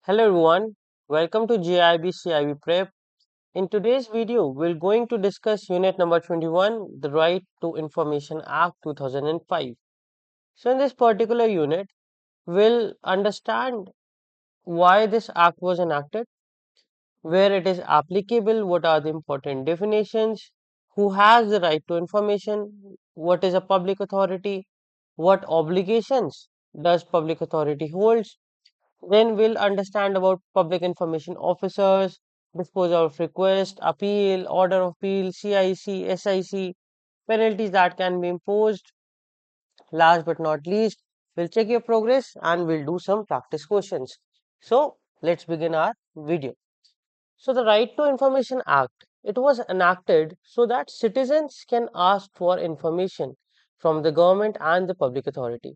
Hello everyone, welcome to JAIIB CIB Prep. In today's video, we're going to discuss unit number 21, the Right to Information Act 2005. So in this particular unit, we'll understand why this act was enacted, where it is applicable, what are the important definitions, who has the right to information, what is a public authority, what obligations does public authority holds. Then we'll understand about public information officers, disposal of request, appeal, order of appeal, CIC, SIC, penalties that can be imposed. Last but not least, we'll check your progress and we'll do some practice questions. So let's begin our video. So the Right to Information Act, it was enacted so that citizens can ask for information from the government and the public authority.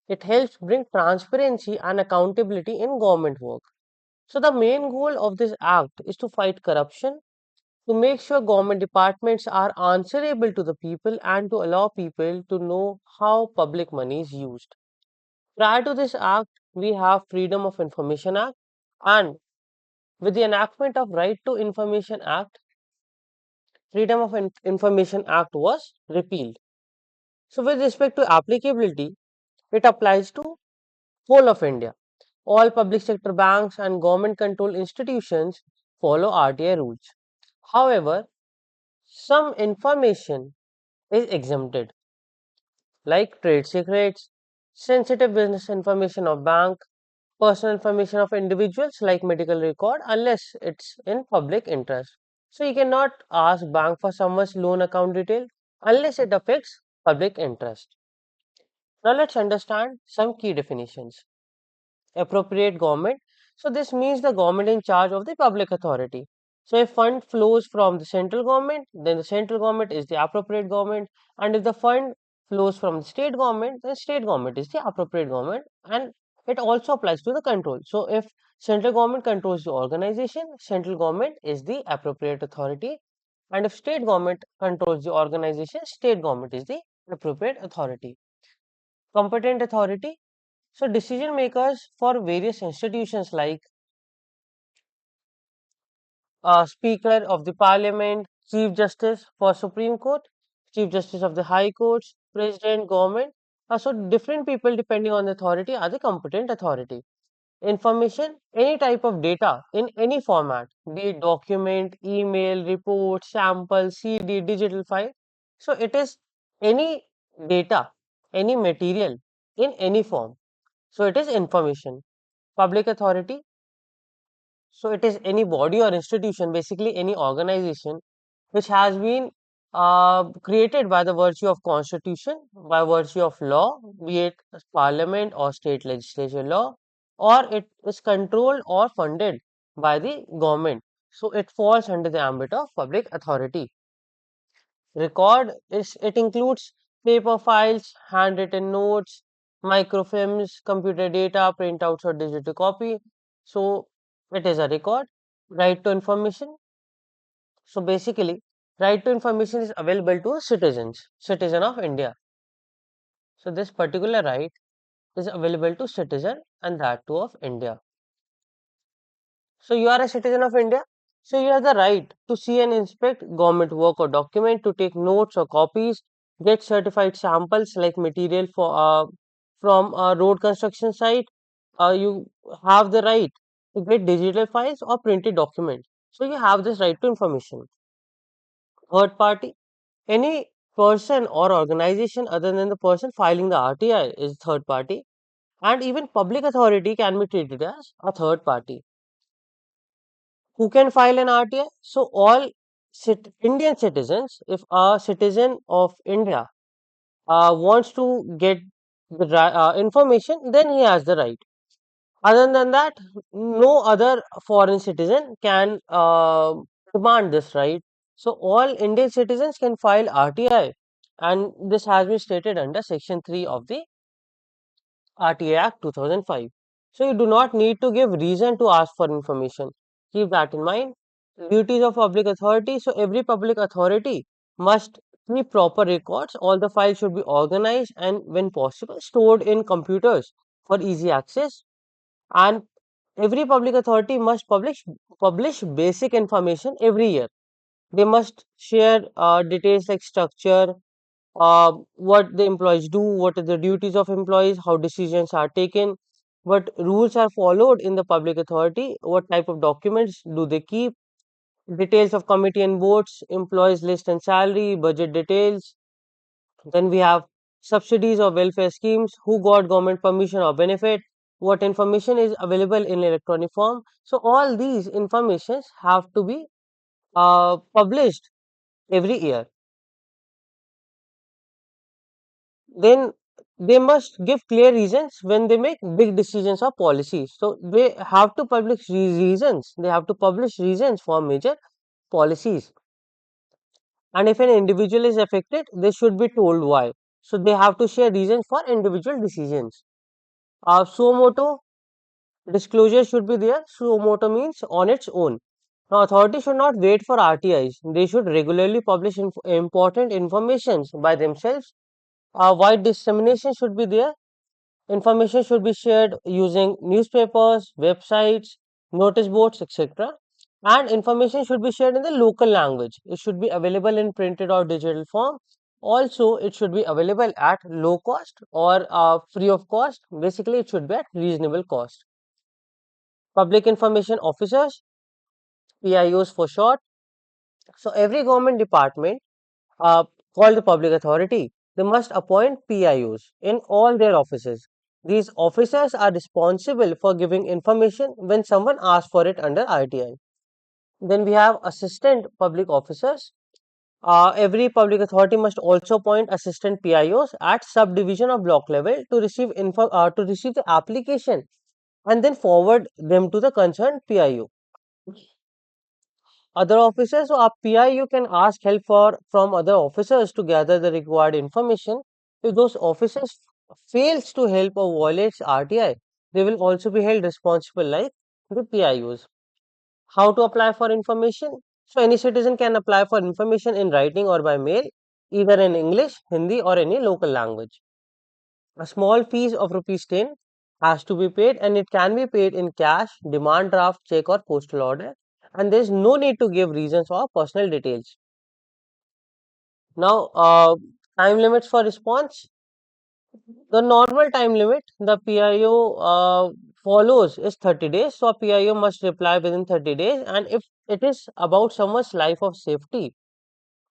It helps bring transparency and accountability in government work. So the main goal of this act is to fight corruption, to make sure government departments are answerable to the people and to allow people to know how public money is used. Prior to this act, we have Freedom of Information Act, and with the enactment of Right to Information Act, Freedom of Information Act was repealed. So with respect to applicability, it applies to whole of India. All public sector banks and government controlled institutions follow RTI rules. However, some information is exempted, like trade secrets, sensitive business information of bank, personal information of individuals like medical record, unless it's in public interest. So you cannot ask bank for someone's loan account detail unless it affects public interest. Now let's understand some key definitions. Appropriate government. So this means the government in charge of the public authority. So if fund flows from the central government, then the central government is the appropriate government, and if the fund flows from the state government, then state government is the appropriate government, and it also applies to the control. So if central government controls the organization, central government is the appropriate authority, and if state government controls the organization, state government is the appropriate authority. Competent authority. So decision makers for various institutions like Speaker of the Parliament, Chief Justice for Supreme Court, Chief Justice of the High Courts, President, Government. So different people depending on the authority are the competent authority. Information, any type of data in any format, be it document, email, report, sample, CD, digital file. So it is any data, any material in any form. So it is information. Public authority, so it is any body or institution, basically any organization which has been created by the virtue of constitution, by virtue of law, be it parliament or state legislature law, or it is controlled or funded by the government. So it falls under the ambit of public authority. Record is, it includes paper files, handwritten notes, microfilms, computer data, printouts or digital copy. So it is a record. Right to information. So basically, right to information is available to citizens, citizen of India. So this particular right is available to citizen and that too of India. So you are a citizen of India. So you have the right to see and inspect government work or document, to take notes or copies, get certified samples like material for from a road construction site. You have the right to get digital files or printed documents. So you have this right to information. Third party, any person or organization other than the person filing the RTI is third party, and even public authority can be treated as a third party. Who can file an RTI? So all Indian citizens, if a citizen of India wants to get the information, then he has the right. Other than that, no other foreign citizen can demand this right. So all Indian citizens can file RTI, and this has been stated under Section 3 of the RTI Act 2005. So you do not need to give reason to ask for information. Keep that in mind. Duties of public authority. So every public authority must keep proper records. All the files should be organized and, when possible, stored in computers for easy access. And Every public authority must publish basic information every year. They must share details like structure, what the employees do, what are the duties of employees, how decisions are taken, what rules are followed in the public authority, what type of documents do they keep, details of committee and votes, employees list and salary, budget details. Then we have subsidies or welfare schemes, who got government permission or benefit, what information is available in electronic form. So all these informations have to be published every year. Then they must give clear reasons when they make big decisions or policies. So they have to publish reasons. They have to publish reasons for major policies. And if an individual is affected, they should be told why. So they have to share reasons for individual decisions. Suo moto disclosure should be there. Suo moto means on its own. Now, authority should not wait for RTIs. They should regularly publish important information by themselves. Wide dissemination should be there. Information should be shared using newspapers, websites, notice boards, etc. And information should be shared in the local language. It should be available in printed or digital form. Also, it should be available at low cost or free of cost. Basically, it should be at reasonable cost. Public information officers, PIOs for short. So, every government department uh, called the public authority, they must appoint PIOs in all their offices. These officers are responsible for giving information when someone asks for it under RTI. Then we have assistant public officers. Every public authority must also appoint assistant PIOs at subdivision or block level to receive to receive the application and then forward them to the concerned PIO. Other officers, so a PIO can ask help from other officers to gather the required information. If those officers fails to help or violates RTI, they will also be held responsible like the PIOs. How to apply for information? So any citizen can apply for information in writing or by mail, either in English, Hindi or any local language. A small fees of rupees 10 has to be paid and it can be paid in cash, demand draft, check or postal order. And there is no need to give reasons or personal details. Now, time limits for response. The normal time limit the PIO follows is 30 days. So, a PIO must reply within 30 days. And if it is about someone's life or safety,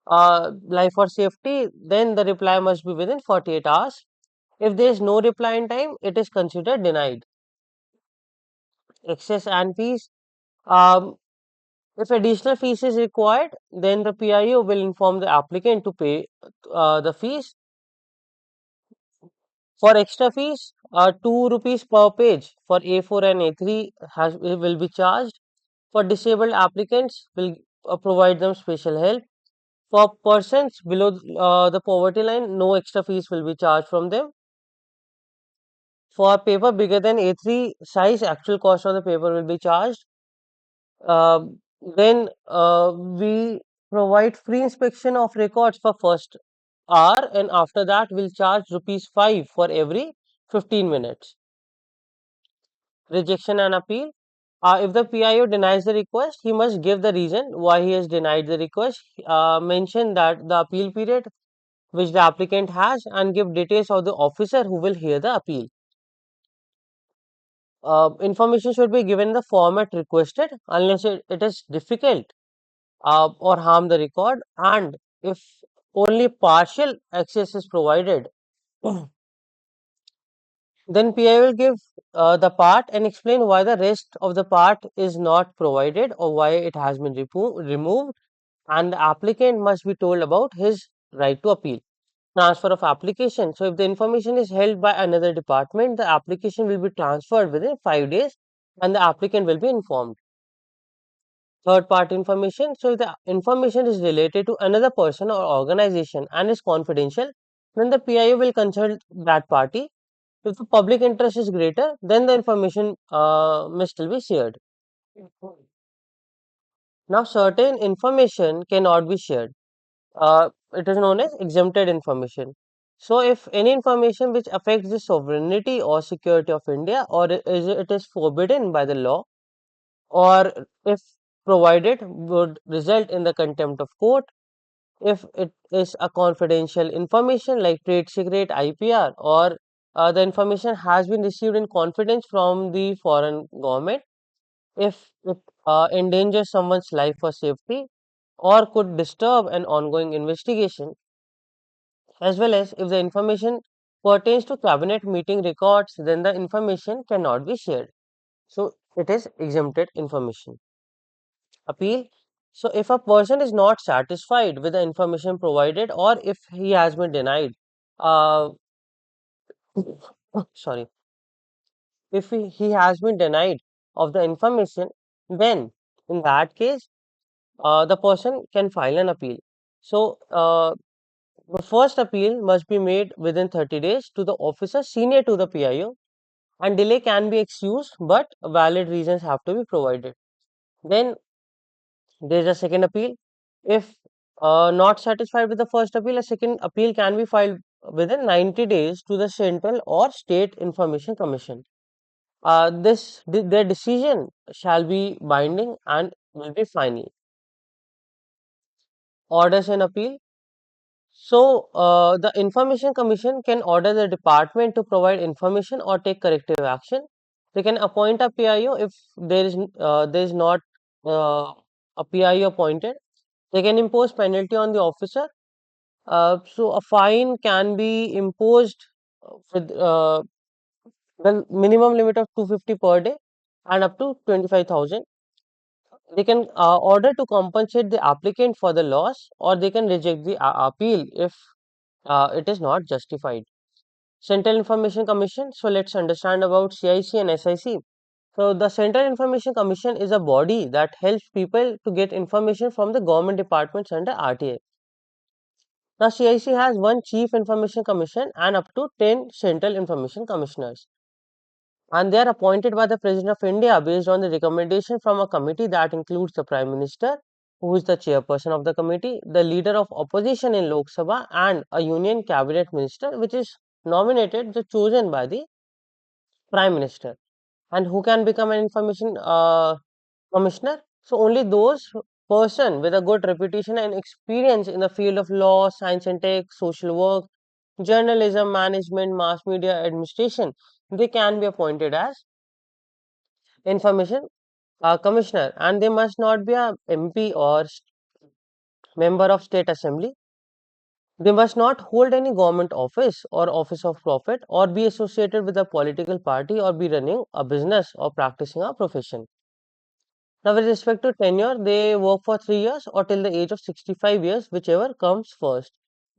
then the reply must be within 48 hours. If there is no reply in time, it is considered denied. Excess and fees. Um, if additional fees is required, then the PIO will inform the applicant to pay the fees. For extra fees, 2 rupees per page for A4 and A3 will be charged. For disabled applicants, will provide them special help. For persons below the poverty line, no extra fees will be charged from them. For paper bigger than A3 size, actual cost of the paper will be charged. Then we provide free inspection of records for first hour, and after that we'll charge rupees 5 for every 15 minutes. Rejection and appeal. If the PIO denies the request, he must give the reason why he has denied the request. Mention that the appeal period which the applicant has and give details of the officer who will hear the appeal. Information should be given in the format requested unless it is difficult or harm the record, and if only partial access is provided, then PI will give the part and explain why the rest of the part is not provided or why it has been removed, and the applicant must be told about his right to appeal. Transfer of application. So, if the information is held by another department, the application will be transferred within 5 days and the applicant will be informed. Third party information. So, if the information is related to another person or organization and is confidential, then the PIO will consult that party. If the public interest is greater, then the information may still be shared. Now, certain information cannot be shared. It is known as exempted information. So, if any information which affects the sovereignty or security of India, or it is forbidden by the law, or if provided would result in the contempt of court, if it is a confidential information like trade secret, IPR, or the information has been received in confidence from the foreign government, if it endangers someone's life or safety, or could disturb an ongoing investigation, as well as if the information pertains to cabinet meeting records, then the information cannot be shared. So it is exempted information. Appeal. So if a person is not satisfied with the information provided, or if he has been denied, uh, sorry, if he has been denied of the information, then in that case, the person can file an appeal. So the first appeal must be made within 30 days to the officer senior to the PIO, and delay can be excused, but valid reasons have to be provided. Then there is a second appeal. If not satisfied with the first appeal, a second appeal can be filed within 90 days to the Central or State Information Commission. Their decision shall be binding and will be final. Orders and appeal. So, the Information Commission can order the department to provide information or take corrective action. They can appoint a PIO if there is not uh, a PIO appointed. They can impose penalty on the officer. So, a fine can be imposed with the minimum limit of 250 per day and up to 25,000. They can order to compensate the applicant for the loss, or they can reject the appeal if it is not justified. Central Information Commission. So let's understand about CIC and SIC. So the Central Information Commission is a body that helps people to get information from the government departments under RTA. Now CIC has one Chief Information Commission and up to 10 Central Information Commissioners. And they are appointed by the President of India based on the recommendation from a committee that includes the Prime Minister, who is the chairperson of the committee, the leader of opposition in Lok Sabha, and a union cabinet minister, which is nominated, chosen by the Prime Minister. And who can become an information commissioner? So only those person with a good reputation and experience in the field of law, science and tech, social work, journalism, management, mass media, administration, they can be appointed as information commissioner, and they must not be a MP or member of state assembly. They must not hold any government office or office of profit, or be associated with a political party, or be running a business or practicing a profession. Now with respect to tenure, they work for 3 years or till the age of 65 years, whichever comes first.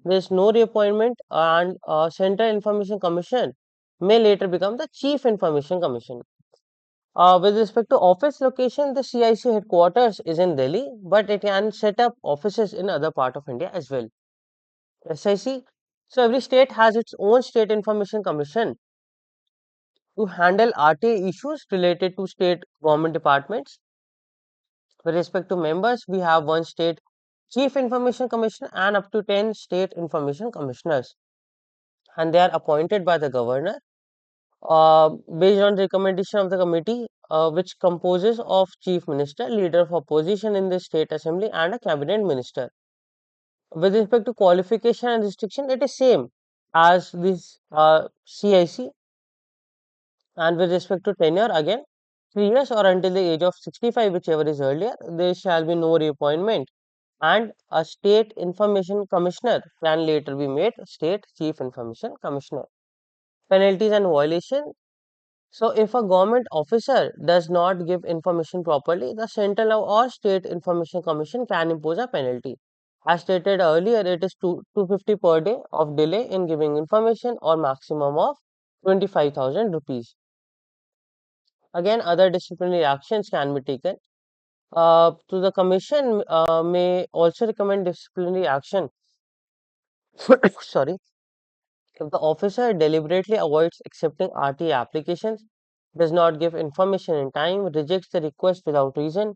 There is no reappointment, and Central Information Commission may later become the Chief Information Commission. With respect to office location, the CIC headquarters is in Delhi, but it can set up offices in other part of India as well. SIC. So every state has its own State Information Commission to handle RTA issues related to state government departments. With respect to members, we have one state Chief Information Commissioner and up to 10 state information commissioners, and they are appointed by the governor based on recommendation of the committee, which composes of chief minister, leader of opposition in the state assembly, and a cabinet minister. With respect to qualification and restriction, it is same as this CIC. And with respect to tenure, again 3 years or until the age of 65, whichever is earlier, there shall be no reappointment, and a state information commissioner can later be made state chief information commissioner. Penalties and violation. So, if a government officer does not give information properly, the Central or State Information Commission can impose a penalty. As stated earlier, it is 250 per day of delay in giving information, or maximum of 25,000 rupees. Again, other disciplinary actions can be taken. To the commission may also recommend disciplinary action. Sorry, if the officer deliberately avoids accepting RTA applications, does not give information in time, rejects the request without reason,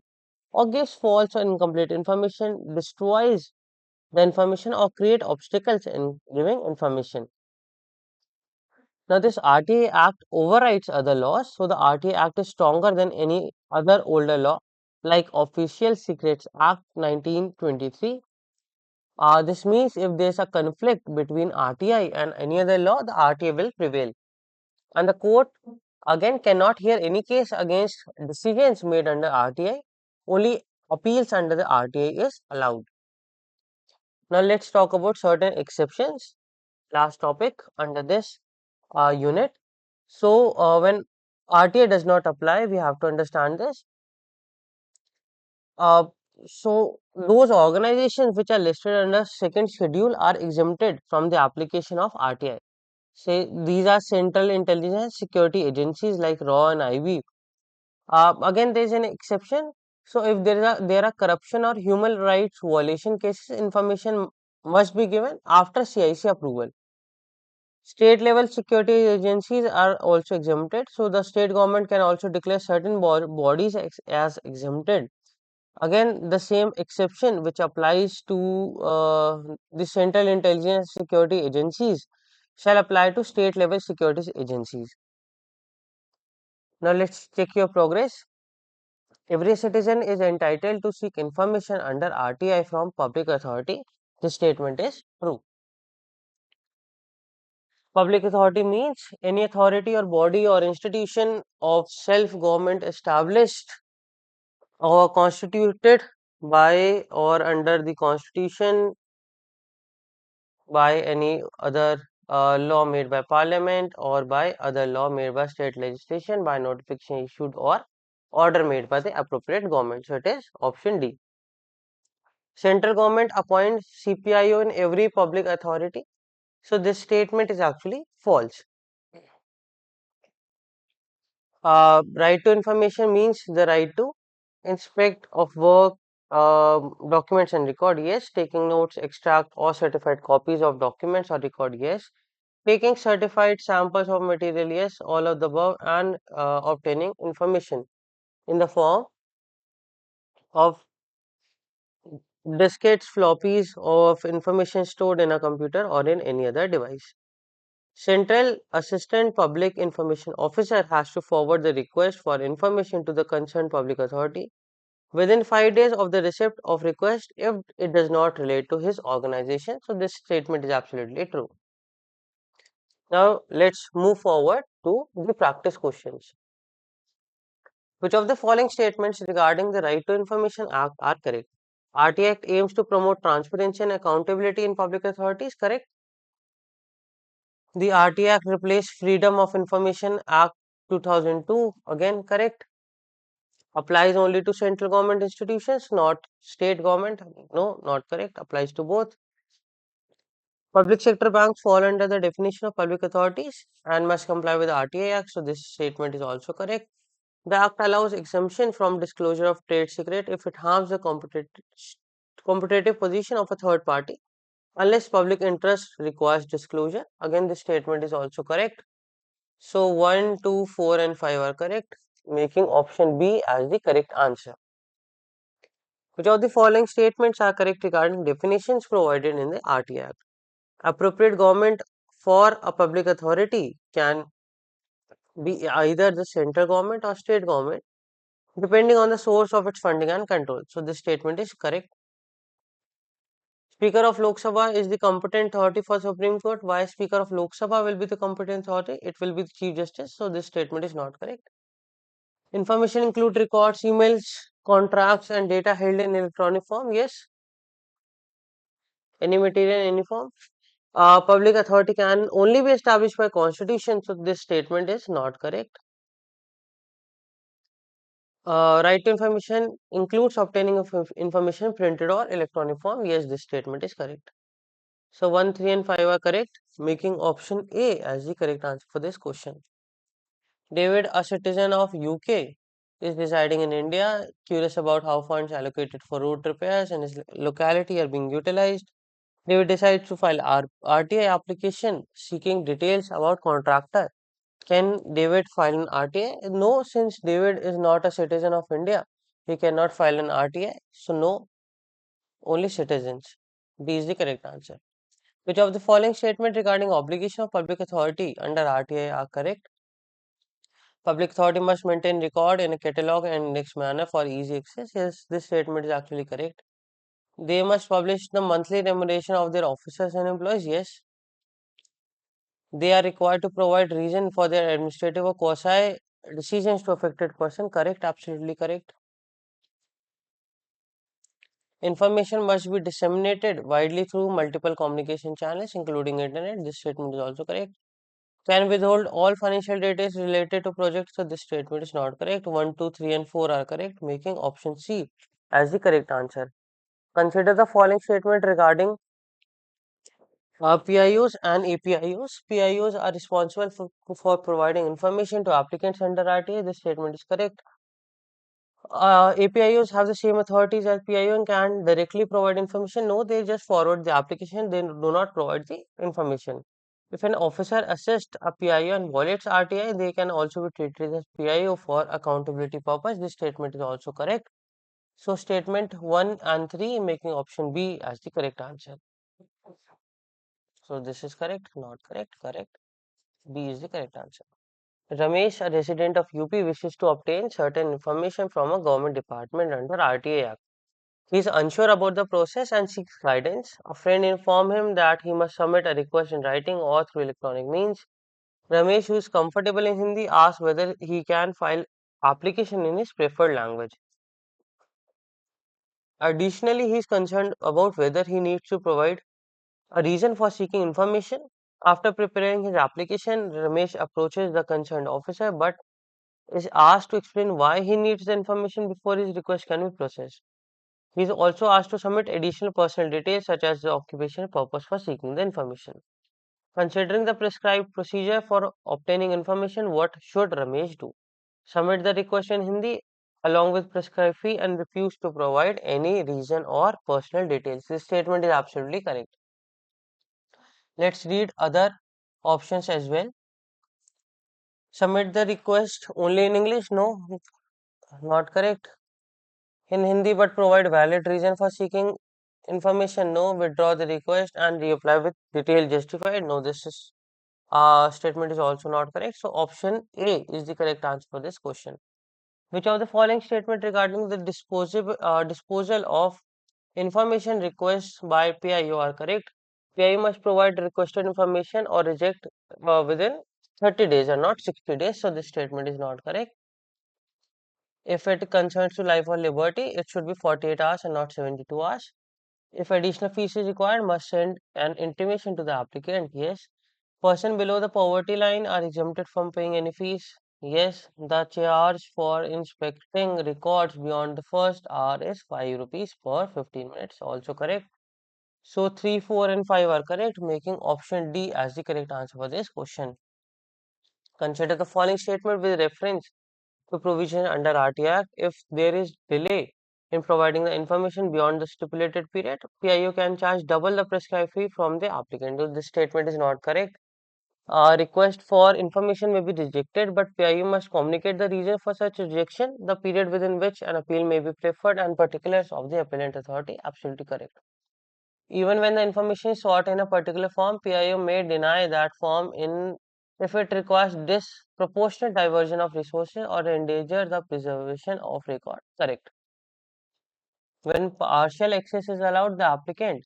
or gives false or incomplete information, destroys the information or create obstacles in giving information. Now, this RTA Act overrides other laws, so the RTA Act is stronger than any other older law, like Official Secrets Act 1923. This means if there's a conflict between RTI and any other law, the RTA will prevail. And the court again cannot hear any case against decisions made under RTI. Only appeals under the RTI is allowed. Now, let's talk about certain exceptions. Last topic under this unit. So, when RTA does not apply, we have to understand this. Uh, so, those organizations which are listed under second schedule are exempted from the application of RTI. Say these are Central Intelligence Security Agencies like RAW and IB. Again, there is an exception. So, if there are corruption or human rights violation cases, information must be given after CIC approval. State level security agencies are also exempted. So, the state government can also declare certain bodies as exempted. Again, the same exception which applies to the Central Intelligence Security Agencies shall apply to state level security agencies. Now, let's check your progress. Every citizen is entitled to seek information under RTI from public authority. This statement is true. Public authority means any authority or body or institution of self-government established or constituted by or under the constitution, by any other law made by parliament, or by other law made by state legislation, by notification issued or order made by the appropriate government. So, it is option D. Central government appoints CPIO in every public authority. So, this statement is actually false. Right to information means the right to inspect of work, documents and record, yes. Taking notes, extract or certified copies of documents or record, yes. Taking certified samples of material, yes, all of the above, and obtaining information in the form of diskettes, floppies of information stored in a computer or in any other device. Central Assistant Public Information Officer has to forward the request for information to the concerned public authority within 5 days of the receipt of request if it does not relate to his organization. So, this statement is absolutely true. Now, let's move forward to the practice questions. Which of the following statements regarding the Right to Information Act are correct? RT Act aims to promote transparency and accountability in public authorities, correct? The RT Act replaced Freedom of Information Act 2002, again correct. Applies only to central government institutions, not state government, no, not correct, applies to both. Public sector banks fall under the definition of public authorities and must comply with the RTA Act, so this statement is also correct. The Act allows exemption from disclosure of trade secret if it harms the competitive position of a third party, unless public interest requires disclosure. Again, this statement is also correct. So, 1, 2, 4 and 5 are correct, making option B as the correct answer. Which of the following statements are correct regarding definitions provided in the RT Act? Appropriate government for a public authority can be either the central government or state government, depending on the source of its funding and control. So, this statement is correct. Speaker of Lok Sabha is the competent authority for Supreme Court. Why Speaker of Lok Sabha will be the competent authority? It will be the Chief Justice. So, this statement is not correct. Information include records, emails, contracts and data held in electronic form. Yes. Any material in any form. Public authority can only be established by constitution. So, this statement is not correct. Right to information includes obtaining of information printed or electronic form. Yes, this statement is correct. So, 1, 3 and 5 are correct, making option A as the correct answer for this question. David, a citizen of UK, is residing in India, curious about how funds allocated for road repairs in his locality are being utilized. David decides to file RTI application seeking details about contractor. Can David file an RTI? No, since David is not a citizen of India, he cannot file an RTI. So, no, only citizens. D is the correct answer. Which of the following statement regarding obligation of public authority under RTI are correct? Public authority must maintain record in a catalog and index manner for easy access. Yes, this statement is actually correct. They must publish the monthly remuneration of their officers and employees. Yes. They are required to provide reason for their administrative or quasi decisions to affected person. Correct. Absolutely correct. Information must be disseminated widely through multiple communication channels, including internet. This statement is also correct. Can withhold all financial data related to projects. So this statement is not correct. 1, 2, 3, and 4 are correct, making option C as the correct answer. Consider the following statement regarding PIOs and APIOs. PIOs are responsible for providing information to applicants under RTA. This statement is correct. APIOs have the same authorities as PIO and can directly provide information. No, they just forward the application. They do not provide the information. If an officer assists a PIO and violates RTI, they can also be treated as PIO for accountability purpose. This statement is also correct. So statement 1 and 3 making option B as the correct answer. So this is correct, not correct, correct. B is the correct answer. Ramesh, a resident of UP, wishes to obtain certain information from a government department under RTA Act. He is unsure about the process and seeks guidance. A friend informed him that he must submit a request in writing or through electronic means. Ramesh, who is comfortable in Hindi, asks whether he can file application in his preferred language. Additionally, he is concerned about whether he needs to provide a reason for seeking information. After preparing his application, Ramesh approaches the concerned officer but is asked to explain why he needs the information before his request can be processed. He is also asked to submit additional personal details such as the occupation purpose for seeking the information. Considering the prescribed procedure for obtaining information, what should Ramesh do? Submit the request in Hindi along with prescribed fee and refuse to provide any reason or personal details. This statement is absolutely correct. Let's read other options as well. Submit the request only in English? No, not correct. In Hindi but provide valid reason for seeking information? No. Withdraw the request and reapply with detail justified? No, this is statement is also not correct. So option A is the correct answer for this question. Which of the following statement regarding the disposal of information requests by PIO are correct? PIO must provide requested information or reject within 30 days and not 60 days. So this statement is not correct. If it concerns to life or liberty, it should be 48 hours and not 72 hours. If additional fees is required, must send an intimation to the applicant. Yes. Person below the poverty line are exempted from paying any fees. Yes. The charge for inspecting records beyond the first hour is 5 rupees per 15 minutes. Also correct. So 3, 4 and 5 are correct, making option D as the correct answer for this question. Consider the following statement with reference to provision under RT Act. If there is delay in providing the information beyond the stipulated period, PIO can charge double the prescribed fee from the applicant. So this statement is not correct. Request for information may be rejected, but PIO must communicate the reason for such rejection, the period within which an appeal may be preferred, and particulars of the appellant authority. Absolutely correct. Even when the information is sought in a particular form, PIO may deny that form in if it requires disproportionate diversion of resources or endanger the preservation of record. Correct. When partial access is allowed, the applicant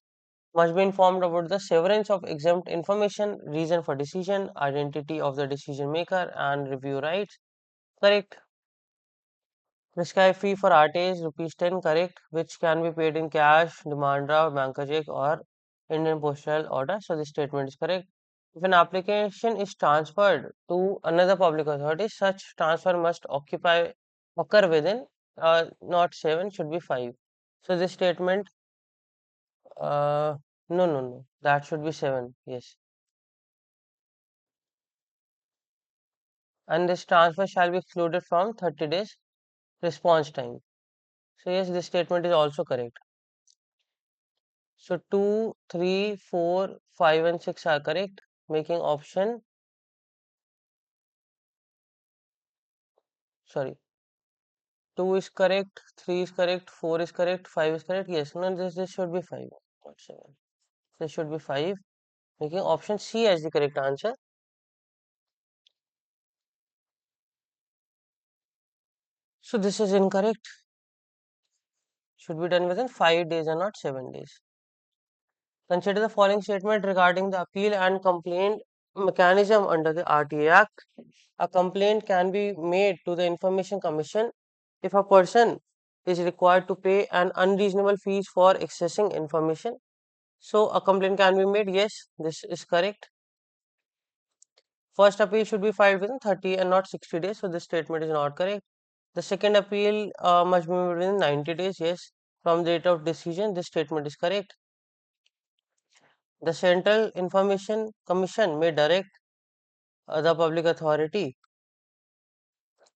must be informed about the severance of exempt information, reason for decision, identity of the decision maker, and review rights. Correct. Prescribed fee for RTA is rupees 10, correct, which can be paid in cash, demand draft, bank check, or Indian postal order. So this statement is correct. If an application is transferred to another public authority, such transfer must occur within not 7 should be 5. So this statement no, that should be 7. Yes, and this transfer shall be excluded from 30 days response time. So yes, this statement is also correct. So 2, 3, 4, 5 and 6 are correct, making option, sorry, 2 is correct, 3 is correct, 4 is correct, 5 is correct. Yes, no, this should be 5. not 7. This should be 5, making option C as the correct answer. So this is incorrect. Should be done within 5 days and not 7 days. Consider the following statement regarding the appeal and complaint mechanism under the RTA Act. A complaint can be made to the Information Commission if a person is required to pay an unreasonable fees for accessing information. So a complaint can be made. Yes, this is correct. First appeal should be filed within 30 and not 60 days. So this statement is not correct. The second appeal must be made within 90 days. Yes, from the date of decision, this statement is correct. The Central Information Commission may direct the public authority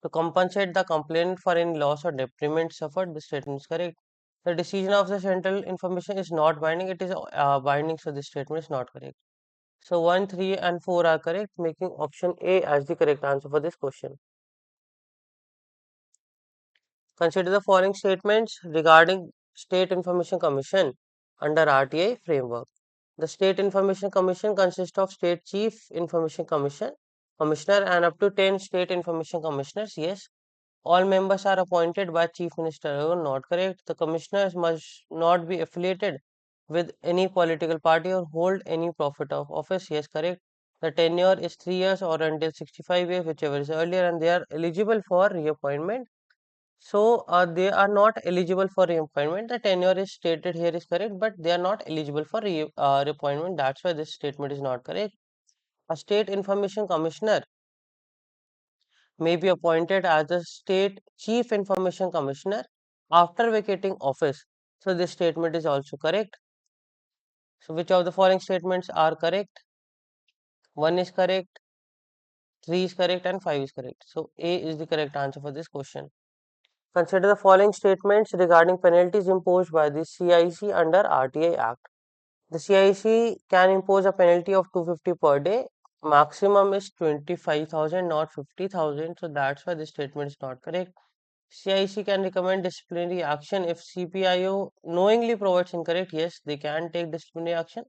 to compensate the complainant for any loss or detriment suffered. The statement is correct. The decision of the Central Information is not binding. It is binding. So this statement is not correct. So 1, 3 and 4 are correct, making option A as the correct answer for this question. Consider the following statements regarding State Information Commission under RTI framework. The State Information Commission consists of State Chief Information Commissioner and up to 10 State Information Commissioners. Yes, all members are appointed by Chief Minister. Oh, not correct. The commissioners must not be affiliated with any political party or hold any profit of office. Yes, correct. The tenure is 3 years or until 65 years, whichever is earlier, and they are eligible for reappointment. So they are not eligible for reappointment. The tenure is stated here is correct, but they are not eligible for reappointment. That's why this statement is not correct. A state information commissioner may be appointed as the state chief information commissioner after vacating office. So this statement is also correct. So which of the following statements are correct? 1 is correct, 3 is correct, and 5 is correct. So A is the correct answer for this question. Consider the following statements regarding penalties imposed by the CIC under RTI Act. The CIC can impose a penalty of 250 per day. Maximum is 25,000, not 50,000. So that's why this statement is not correct. CIC can recommend disciplinary action if CPIO knowingly provides incorrect. Yes, they can take disciplinary action.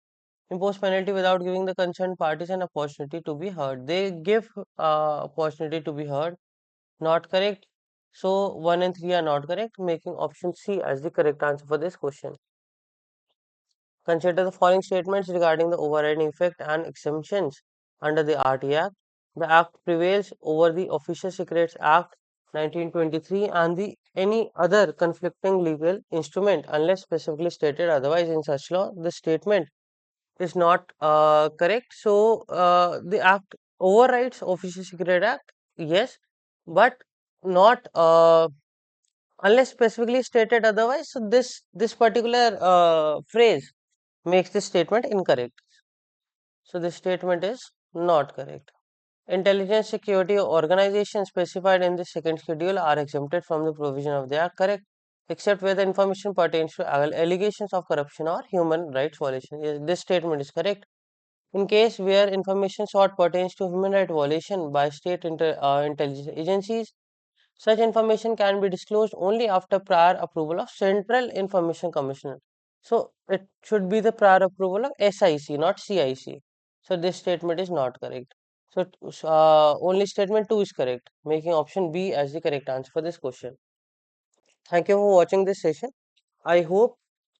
Impose penalty without giving the concerned parties an opportunity to be heard. They give opportunity to be heard. Not correct. So 1 and 3 are not correct, making option C as the correct answer for this question. Consider the following statements regarding the overriding effect and exemptions under the RT Act. The Act prevails over the Official Secrets Act 1923 and the any other conflicting legal instrument unless specifically stated otherwise in such law. The statement is not correct. So the Act overrides Official Secret Act, yes, but not unless specifically stated otherwise. So this particular phrase makes this statement incorrect. So this statement is not correct. Intelligence security organizations specified in the second schedule are exempted from the provision of the Act, correct, except where the information pertains to allegations of corruption or human rights violation. Yes, this statement is correct. In case where information sought pertains to human rights violation by state intelligence agencies, such information can be disclosed only after prior approval of Central Information Commissioner. So it should be the prior approval of SIC, not CIC. So this statement is not correct. So only statement 2 is correct, making option B as the correct answer for this question. Thank you for watching this session. I hope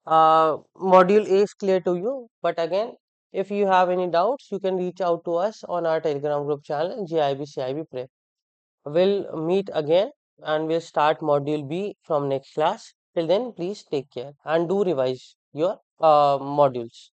module A is clear to you. But again, if you have any doubts, you can reach out to us on our Telegram group channel, JAIIB CIB Prep. We'll meet again and we'll start module B from next class. Till then, please take care and do revise your modules.